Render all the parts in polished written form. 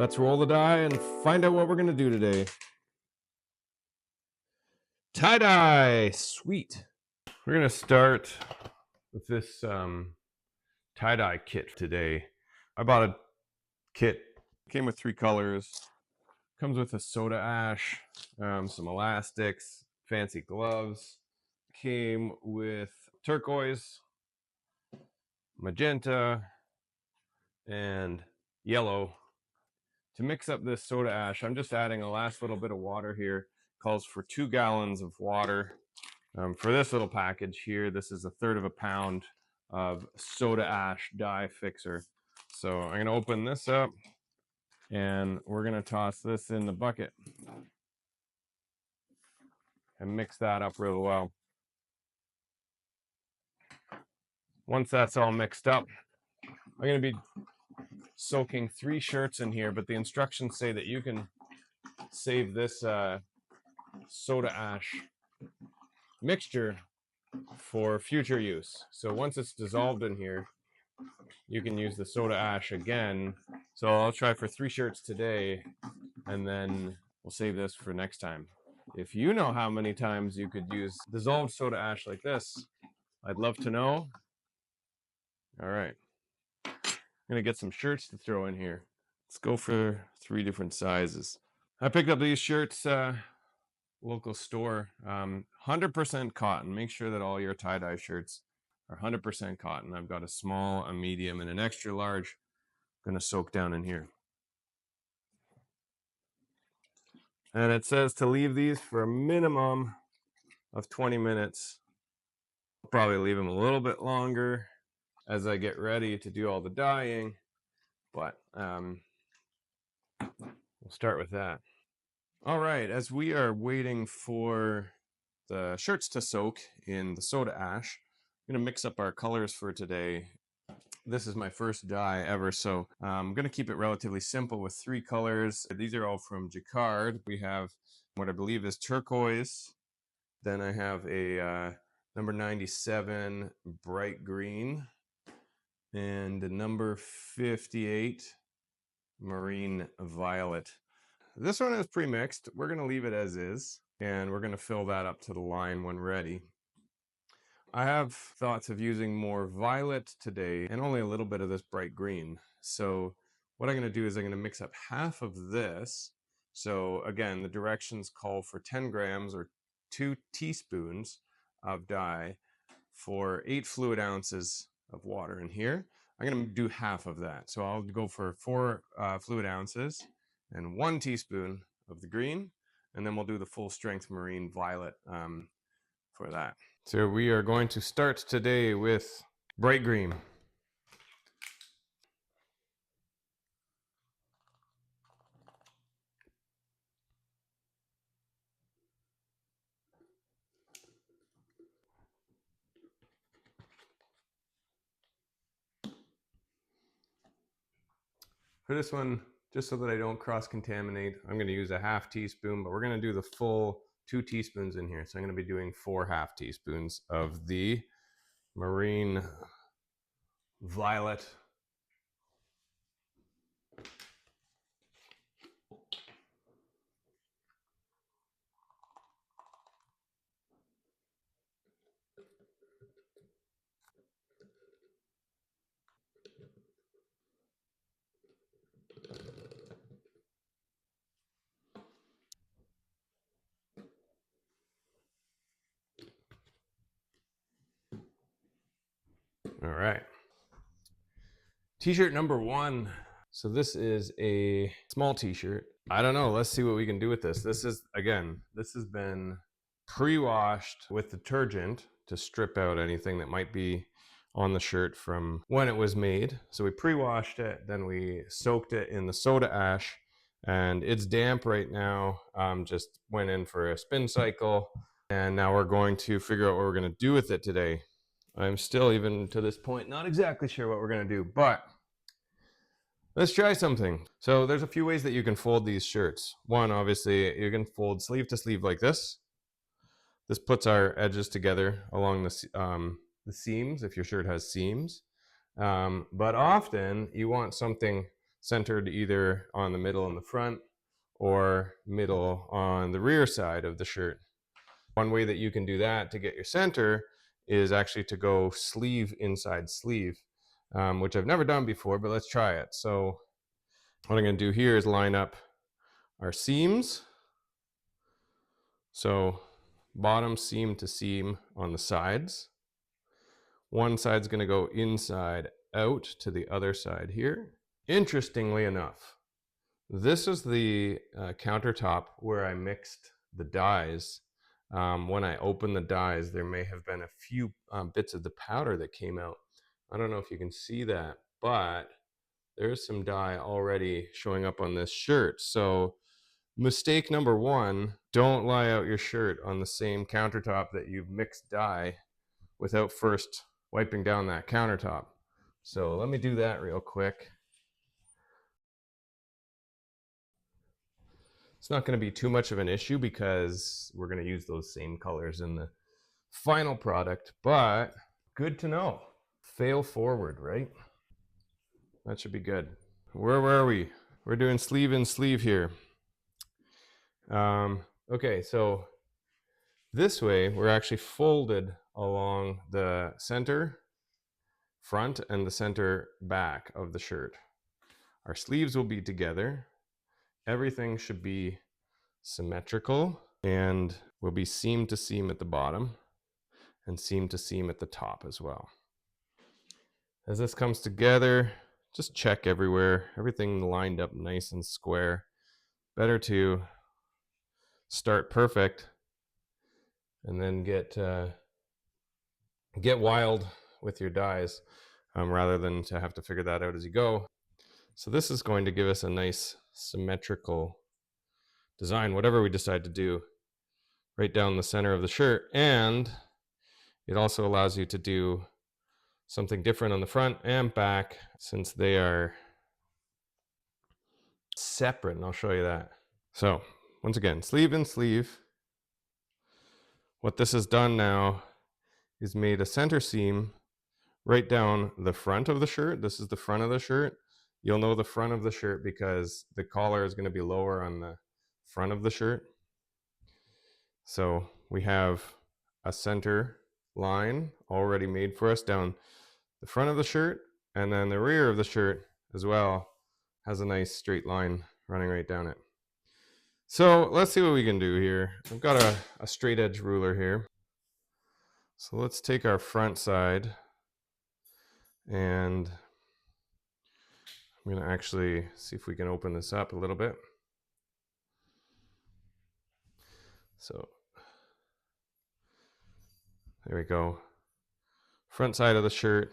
Let's roll the die and find out what we're going to do today. Tie-dye, sweet. We're going to start with this tie-dye kit today. I bought a kit, came with 3 colors, comes with a soda ash, some elastics, fancy gloves, came with turquoise, magenta, and yellow. To mix up this soda ash, I'm just adding a last little bit of water here. Calls for 2 gallons of water. For this little package here, this is 1/3 of a pound of soda ash dye fixer. So I'm going to open this up and we're going to toss this in the bucket and mix that up real well. Once that's all mixed up, I'm going to be soaking 3 shirts in here, but the instructions say that you can save this soda ash mixture for future use. So once it's dissolved in here, you can use the soda ash again. So I'll try for 3 shirts today, and then we'll save this for next time. If you know how many times you could use dissolved soda ash like this, I'd love to know. All right, I'm gonna get some shirts to throw in here. Let's go for 3 different sizes. I picked up these shirts, local store, 100% cotton. Make sure that all your tie-dye shirts are 100% cotton. I've got a small, a medium, and an extra large. I'm gonna soak down in here. And it says to leave these for a minimum of 20 minutes. I'll probably leave them a little bit longer as I get ready to do all the dyeing, but we'll start with that. All right, as we are waiting for the shirts to soak in the soda ash, I'm gonna mix up our colors for today. This is my first dye ever, so I'm gonna keep it relatively simple with 3 colors. These are all from Jacquard. We have what I believe is turquoise. Then I have a number 97 bright green and the number 58 marine violet. This one is pre-mixed. We're going to leave it as is, and we're going to fill that up to the line when ready. I have thoughts of using more violet today and only a little bit of this bright green. So what I'm going to do is I'm going to mix up half of this. So again, the directions call for 10 grams or 2 teaspoons of dye for 8 fluid ounces of water in here. I'm going to do half of that. So I'll go for 4 fluid ounces and 1 teaspoon of the green, and then we'll do the full strength marine violet for that. So we are going to start today with bright green. For this one, just so that I don't cross-contaminate, I'm going to use a half teaspoon, but we're going to do the full 2 teaspoons in here. So I'm going to be doing 4 half teaspoons of the marine violet. All right. T-shirt number 1. So this is a small t-shirt. I don't know. Let's see what we can do with this. This is, again, this has been pre-washed with detergent to strip out anything that might be on the shirt from when it was made. So we pre-washed it, then we soaked it in the soda ash, and it's damp right now. Just went in for a spin cycle, and now we're going to figure out what we're going to do with it today. I'm still, even to this point, not exactly sure what we're going to do, but let's try something. So there's a few ways that you can fold these shirts. One, obviously, you can fold sleeve to sleeve like this. This puts our edges together along the seams, if your shirt has seams. But often, you want something centered either on the middle and the front or middle on the rear side of the shirt. One way that you can do that to get your center is actually to go sleeve inside sleeve, which I've never done before, but let's try it. So what I'm going to do here is line up our seams. So bottom seam to seam on the sides. One side's going to go inside out to the other side here. Interestingly enough, this is the countertop where I mixed the dyes. When I opened the dyes, there may have been a few bits of the powder that came out. I don't know if you can see that, but there's some dye already showing up on this shirt. So mistake number one, don't lie out your shirt on the same countertop that you've mixed dye without first wiping down that countertop. So let me do that real quick. It's not going to be too much of an issue because we're going to use those same colors in the final product, but good to know. Fail forward, right? That should be good. Where were we? We're doing sleeve in sleeve here. Okay, so this way we're actually folded along the center front and the center back of the shirt. Our sleeves will be together. Everything should be symmetrical and will be seam to seam at the bottom and seam to seam at the top as well. As this comes together, just check everywhere, everything lined up nice and square. Better to start perfect and then get wild with your dyes rather than to have to figure that out as you go. So this is going to give us a nice symmetrical design, whatever we decide to do, right down the center of the shirt. And it also allows you to do something different on the front and back since they are separate, and I'll show you that. So once again, sleeve in sleeve. What this has done now is made a center seam right down the front of the shirt. This is the front of the shirt. You'll know the front of the shirt because the collar is going to be lower on the front of the shirt. So we have a center line already made for us down the front of the shirt, and then the rear of the shirt as well has a nice straight line running right down it. So let's see what we can do here. I've got a straight edge ruler here. So let's take our front side, and I'm going to actually see if we can open this up a little bit. So there we go. Front side of the shirt.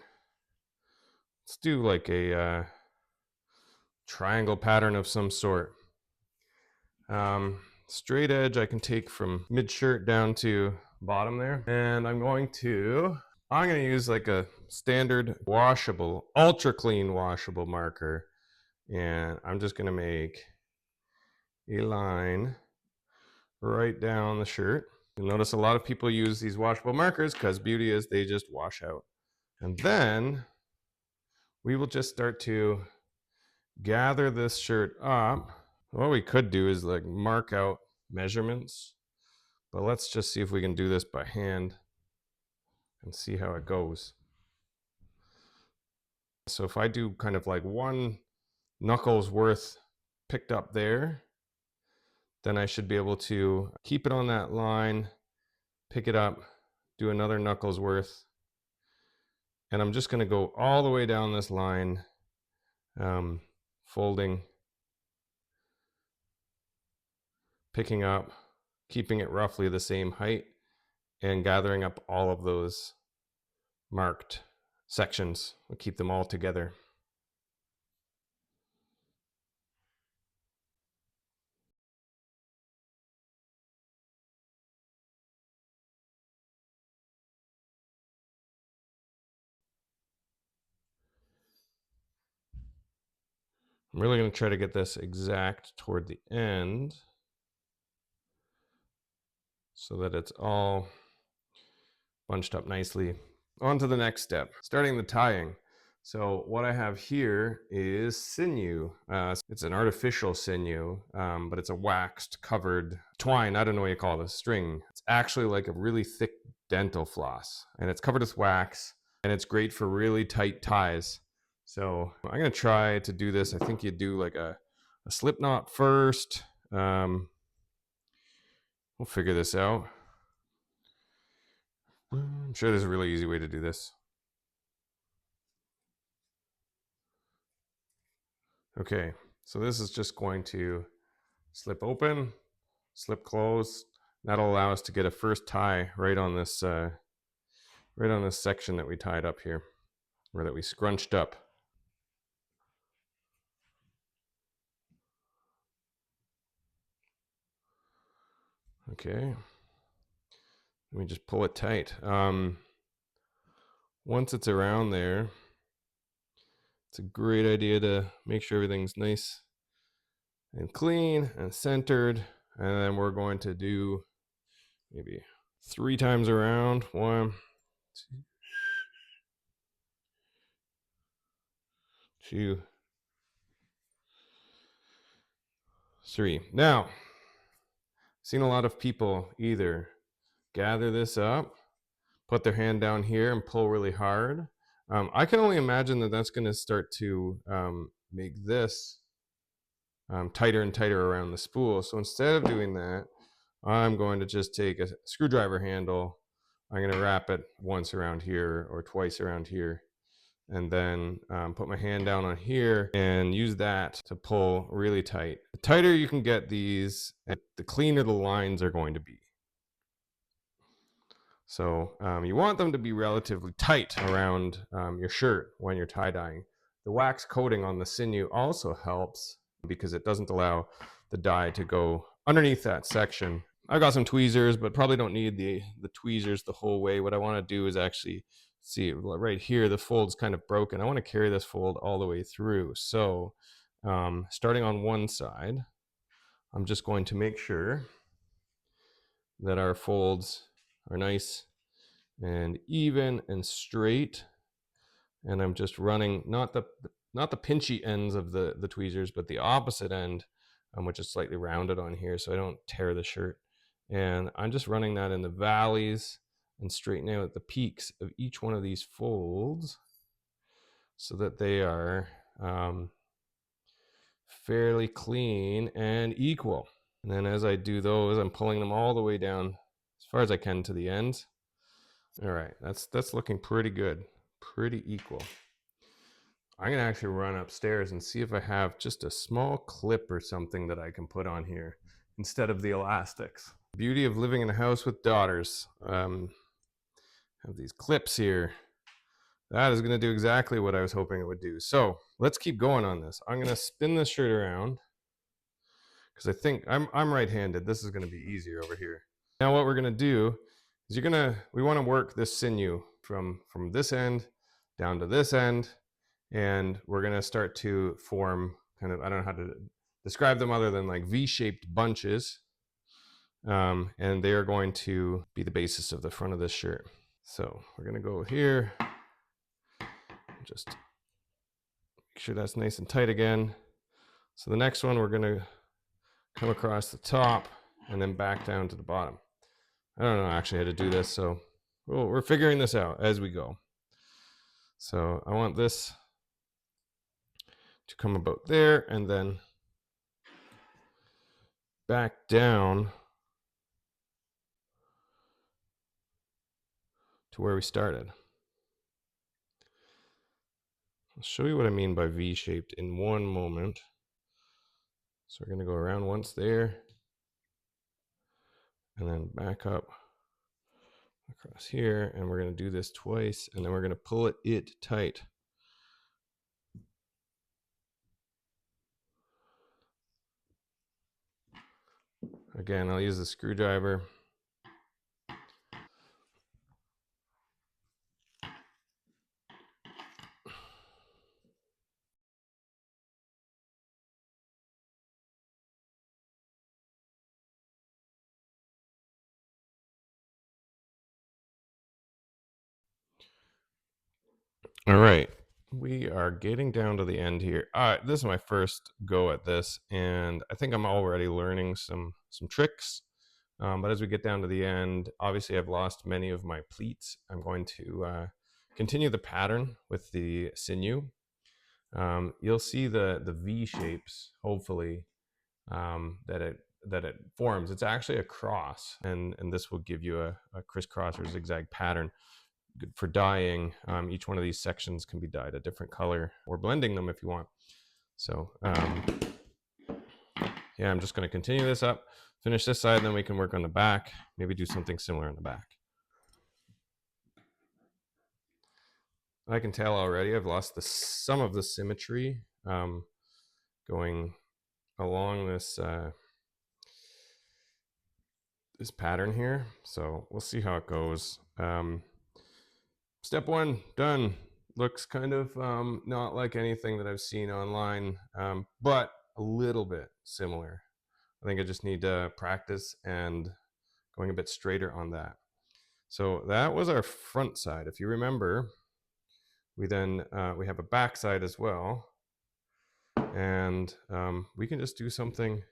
Let's do like a triangle pattern of some sort. Straight edge I can take from mid shirt down to bottom there, and I'm going to use like a standard washable, ultra clean washable marker, and I'm just going to make a line right down the shirt. You'll notice a lot of people use these washable markers because beauty is they just wash out. And then we will just start to gather this shirt up. What we could do is like mark out measurements, but let's just see if we can do this by hand and see how it goes. So if I do kind of like one knuckles worth picked up there, then I should be able to keep it on that line, pick it up, do another knuckles worth, and I'm just going to go all the way down this line, folding, picking up, keeping it roughly the same height, and gathering up all of those marked sections. We'll keep them all together. I'm really going to try to get this exact toward the end so that it's all bunched up nicely. On to the next step, starting the tying. So what I have here is sinew. It's an artificial sinew, but it's a waxed covered twine. I don't know what you call this, string. It's actually like a really thick dental floss, and it's covered with wax, and it's great for really tight ties. So I'm gonna try to do this. I think you do like a slip knot first. We'll figure this out. I'm sure there's a really easy way to do this. Okay, so this is just going to slip open, slip close. That'll allow us to get a first tie right on this section that we tied up here, or that we scrunched up. Okay, let me just pull it tight. Once it's around there, it's a great idea to make sure everything's nice and clean and centered. And then we're going to do maybe 3 times around. 1, 2, 2, 3. Now, I've seen a lot of people either gather this up, put their hand down here and pull really hard. I can only imagine that that's going to start to make this tighter and tighter around the spool. So instead of doing that, I'm going to just take a screwdriver handle. I'm going to wrap it once around here or twice around here, and then put my hand down on here and use that to pull really tight. The tighter you can get these, the cleaner the lines are going to be. So you want them to be relatively tight around your shirt when you're tie-dyeing. The wax coating on the sinew also helps because it doesn't allow the dye to go underneath that section. I've got some tweezers, but probably don't need the tweezers the whole way. What I want to do is actually, see right here, the fold's kind of broken. I want to carry this fold all the way through. So starting on one side, I'm just going to make sure that our folds are nice and even and straight, and I'm just running not the pinchy ends of the tweezers, but the opposite end, which is slightly rounded on here, so I don't tear the shirt. And I'm just running that in the valleys and straightening out the peaks of each one of these folds so that they are fairly clean and equal. And then as I do those, I'm pulling them all the way down as far as I can to the end. All right, that's looking pretty good, pretty equal. I'm gonna actually run upstairs and see if I have just a small clip or something that I can put on here instead of the elastics. Beauty of living in a house with daughters. Have these clips here. That is gonna do exactly what I was hoping it would do. So let's keep going on this. I'm gonna spin this shirt around because I think I'm right-handed. This is gonna be easier over here. Now what we're gonna do is we want to work this sinew from this end down to this end, and we're gonna start to form kind of, I don't know how to describe them other than like V-shaped bunches, and they are going to be the basis of the front of this shirt. So we're gonna go here, just make sure that's nice and tight again. So the next one, we're gonna come across the top and then back down to the bottom. I don't know actually how to do this, so we're figuring this out as we go. So I want this to come about there and then back down to where we started. I'll show you what I mean by V-shaped in one moment. So we're going to go around once there and then back up across here, and we're going to do this twice, and then we're going to pull it tight. Again, I'll use the screwdriver. All right, We are getting down to the end here. All right, this is my first go at this, and I think I'm already learning some tricks. But as we get down to the end, obviously I've lost many of my pleats. I'm going to continue the pattern with the sinew. You'll see the V shapes, hopefully, that it forms. It's actually a cross, and this will give you a crisscross or zigzag pattern. Good for dyeing. Each one of these sections can be dyed a different color, or blending them if you want. So yeah, I'm just going to continue this up, finish this side, then we can work on the back, maybe do something similar on the back. I can tell already I've lost some of the symmetry going along this this pattern here. So we'll see how it goes. Step one, done. Looks kind of not like anything that I've seen online, but a little bit similar. I think I just need to practice and going a bit straighter on that. So that was our front side. If you remember, we then we have a back side as well, and we can just do something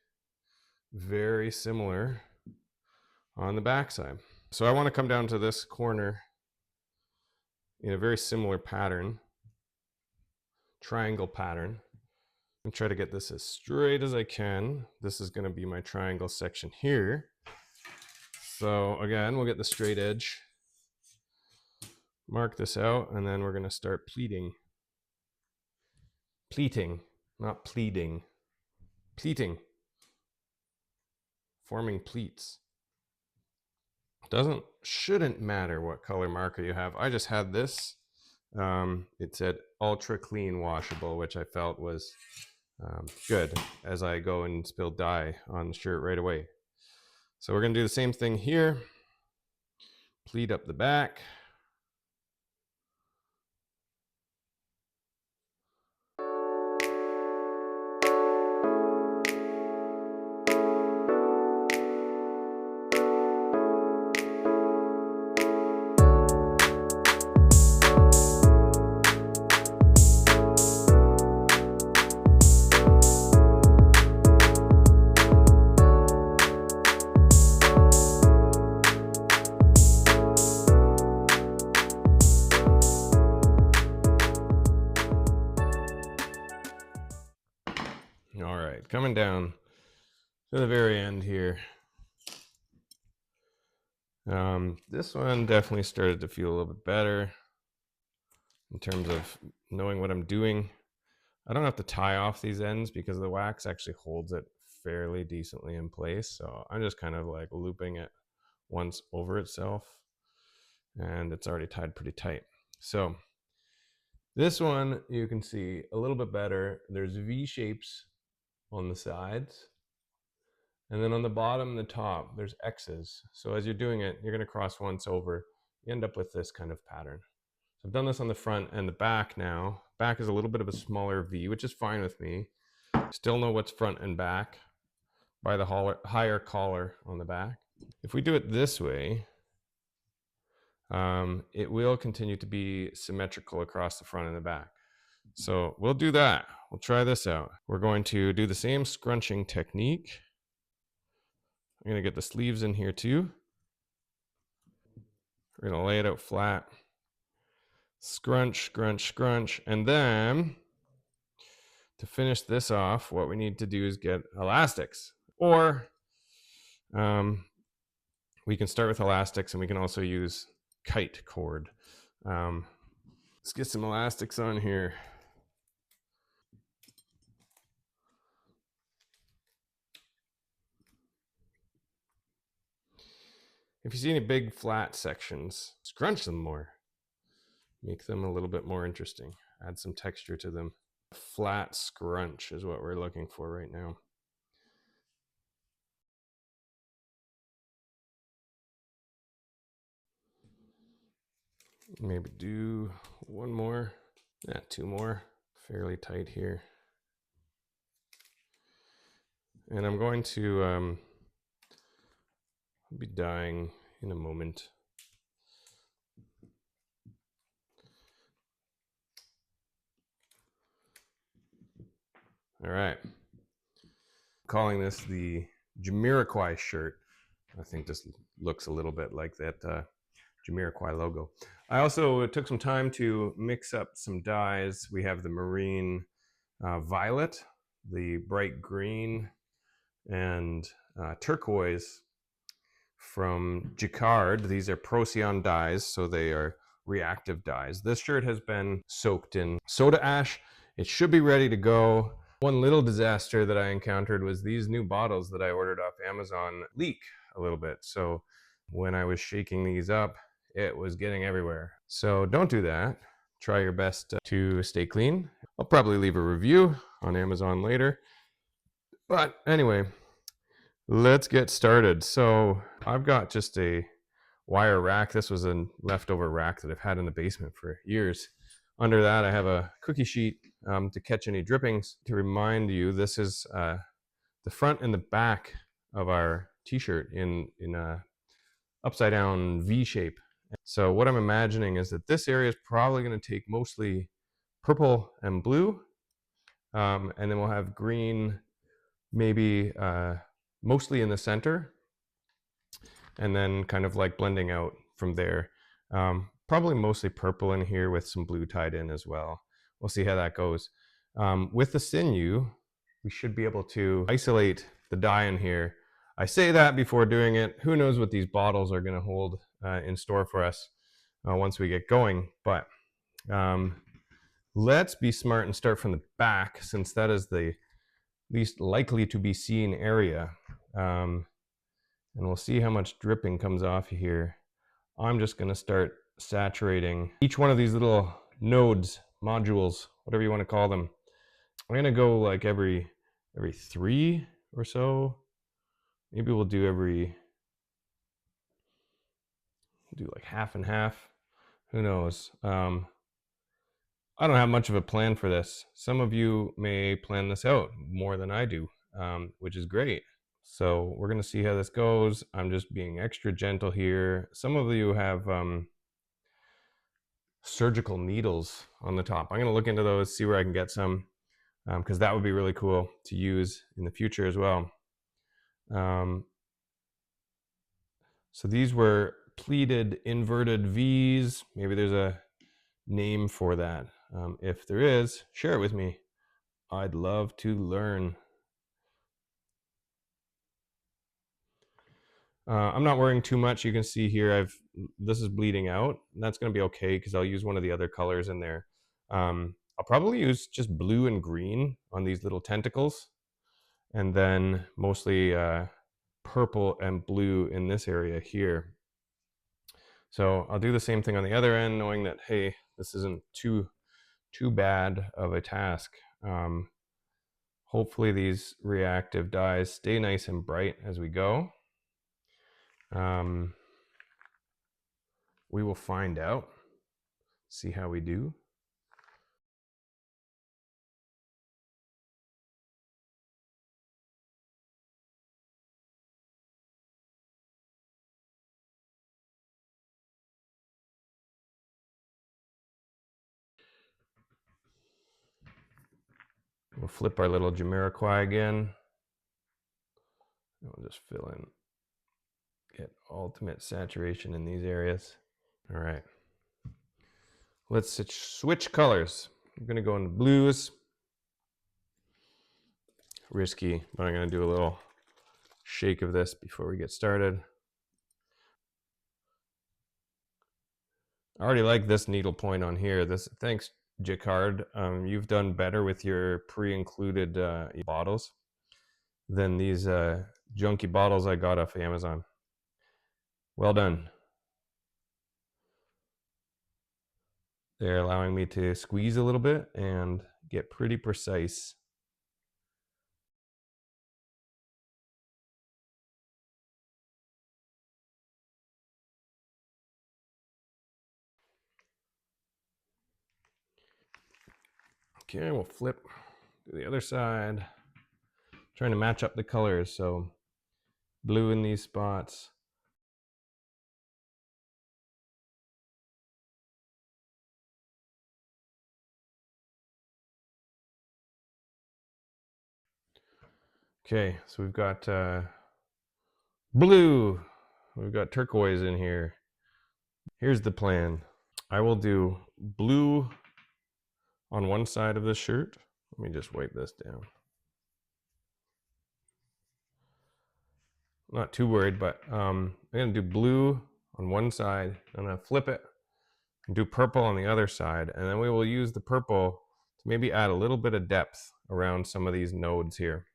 very similar on the back side. So I want to come down to this corner in a very similar pattern, triangle pattern, and try to get this as straight as I can. This is going to be my triangle section here. So again, we'll get the straight edge, mark this out, and then we're going to start pleating. Pleating, not pleating. Pleating. Forming pleats. Shouldn't matter what color marker you have. I just had this. It said ultra clean washable, which I felt was good as I go and spill dye on the shirt right away. So we're going to do the same thing here. Pleat up the back. All right, coming down to the very end here. This one definitely started to feel a little bit better in terms of knowing what I'm doing. I don't have to tie off these ends because the wax actually holds it fairly decently in place. So I'm just kind of like looping it once over itself, and it's already tied pretty tight. So this one you can see a little bit better. There's V shapes on the sides, and then on the bottom and the top there's X's. So as you're doing it, you're going to cross once over, you end up with this kind of pattern. So I've done this on the front and the back now. Back is a little bit of a smaller V, which is fine with me. Still know what's front and back by the higher collar on the back. If we do it this way, it will continue to be symmetrical across the front and the back. So we'll do that. We'll try this out. We're going to do the same scrunching technique. I'm going to get the sleeves in here too. We're going to lay it out flat. Scrunch, scrunch, scrunch. And then to finish this off, what we need to do is get elastics. Or we can start with elastics, and we can also use kite cord. Let's get some elastics on here. If you see any big flat sections, scrunch them more. Make them a little bit more interesting. Add some texture to them. Flat scrunch is what we're looking for right now. Maybe do one more. Yeah, two more. Fairly tight here. And I'm going to be dyeing in a moment. All right. Calling this the Jamiroquai shirt. I think this looks a little bit like that Jamiroquai logo. I also took some time to mix up some dyes. We have the marine violet, the bright green, and turquoise from Jacquard. These are Procion dyes, so they are reactive dyes. This shirt has been soaked in soda ash. It should be ready to go. One little disaster that I encountered was these new bottles that I ordered off Amazon leak a little bit. So when I was shaking these up, it was getting everywhere. So don't do that. Try your best to stay clean. I'll probably leave a review on Amazon later. But anyway, let's get started. So I've got just a wire rack. This was a leftover rack that I've had in the basement for years. Under that, I have a cookie sheet to catch any drippings. To remind you, this is the front and the back of our t-shirt in a upside down V shape. So what I'm imagining is that this area is probably going to take mostly purple and blue, and then we'll have green maybe mostly in the center, and then kind of like blending out from there. Probably mostly purple in here with some blue tied in as well. We'll see how that goes. With the sinew, we should be able to isolate the dye in here. I say that before doing it. Who knows what these bottles are going to hold in store for us once we get going. But let's be smart and start from the back, since that is the least likely to be seen area. And we'll see how much dripping comes off here. I'm just going to start saturating each one of these little nodes, modules, whatever you want to call them. I'm going to go like every 3 or so. Maybe we'll do like half and half. Who knows? I don't have much of a plan for this. Some of you may plan this out more than I do, which is great. So we're going to see how this goes. I'm just being extra gentle here. Some of you have surgical needles on the top. I'm going to look into those, see where I can get some, because that would be really cool to use in the future as well. So these were pleated inverted V's. Maybe there's a name for that. If there is, share it with me. I'd love to learn. I'm not wearing too much. You can see here, this is bleeding out. And that's going to be okay because I'll use one of the other colors in there. I'll probably use just blue and green on these little tentacles, and then mostly purple and blue in this area here. So I'll do the same thing on the other end, knowing that, hey, this isn't too bad of a task. Hopefully these reactive dyes stay nice and bright as we go. We will find out, see how we do. We'll flip our little Jamiroquai again. We'll just fill in, get ultimate saturation in these areas. All right. Let's switch colors. I'm going to go into blues. Risky, but I'm going to do a little shake of this before we get started. I already like this needle point on here. Thanks, Jacquard. You've done better with your pre-included bottles than these junky bottles I got off Amazon. Well done. They're allowing me to squeeze a little bit and get pretty precise. Okay, we'll flip to the other side. Trying to match up the colors, so blue in these spots. Okay, so we've got blue, we've got turquoise in here. Here's the plan. I will do blue on one side of the shirt. Let me just wipe this down. Not too worried, but I'm gonna do blue on one side. I'm gonna flip it and do purple on the other side, and then we will use the purple to maybe add a little bit of depth around some of these nodes here.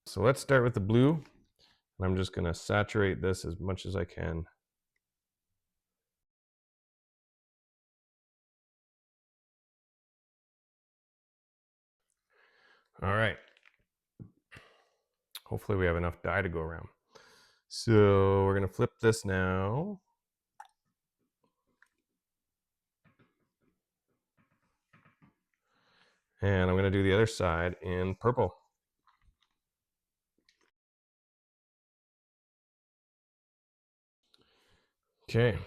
So let's start with the blue, and I'm just gonna saturate this as much as I can. All right. Hopefully we have enough dye to go around. So we're gonna flip this now. And I'm gonna do the other side in purple. Okay.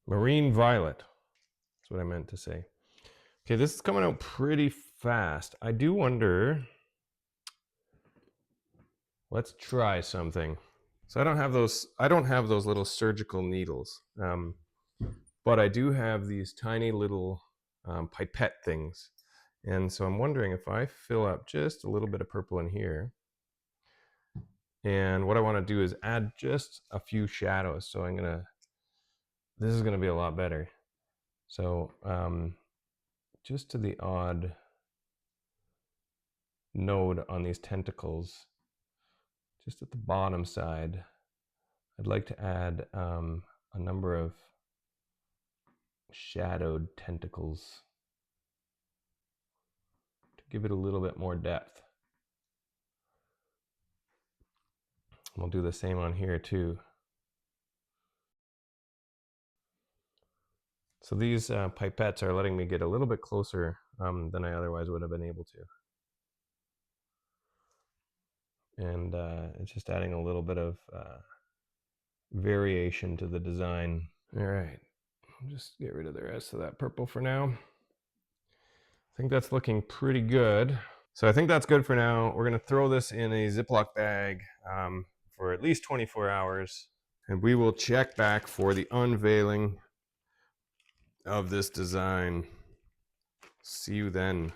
Marine violet. That's what I meant to say. Okay, this is coming out pretty fast. I do wonder, let's try something. So I don't have those little surgical needles, but I do have these tiny little pipette things. And so I'm wondering if I fill up just a little bit of purple in here, and what I want to do is add just a few shadows. So this is gonna be a lot better. So just to the odd node on these tentacles, just at the bottom side, I'd like to add a number of shadowed tentacles to give it a little bit more depth. We'll do the same on here too. So these pipettes are letting me get a little bit closer than I otherwise would have been able to. And it's just adding a little bit of variation to the design. All right, I'll just get rid of the rest of that purple for now. I think that's looking pretty good. So I think that's good for now. We're gonna throw this in a Ziploc bag for at least 24 hours. And we will check back for the unveiling of this design. See you then.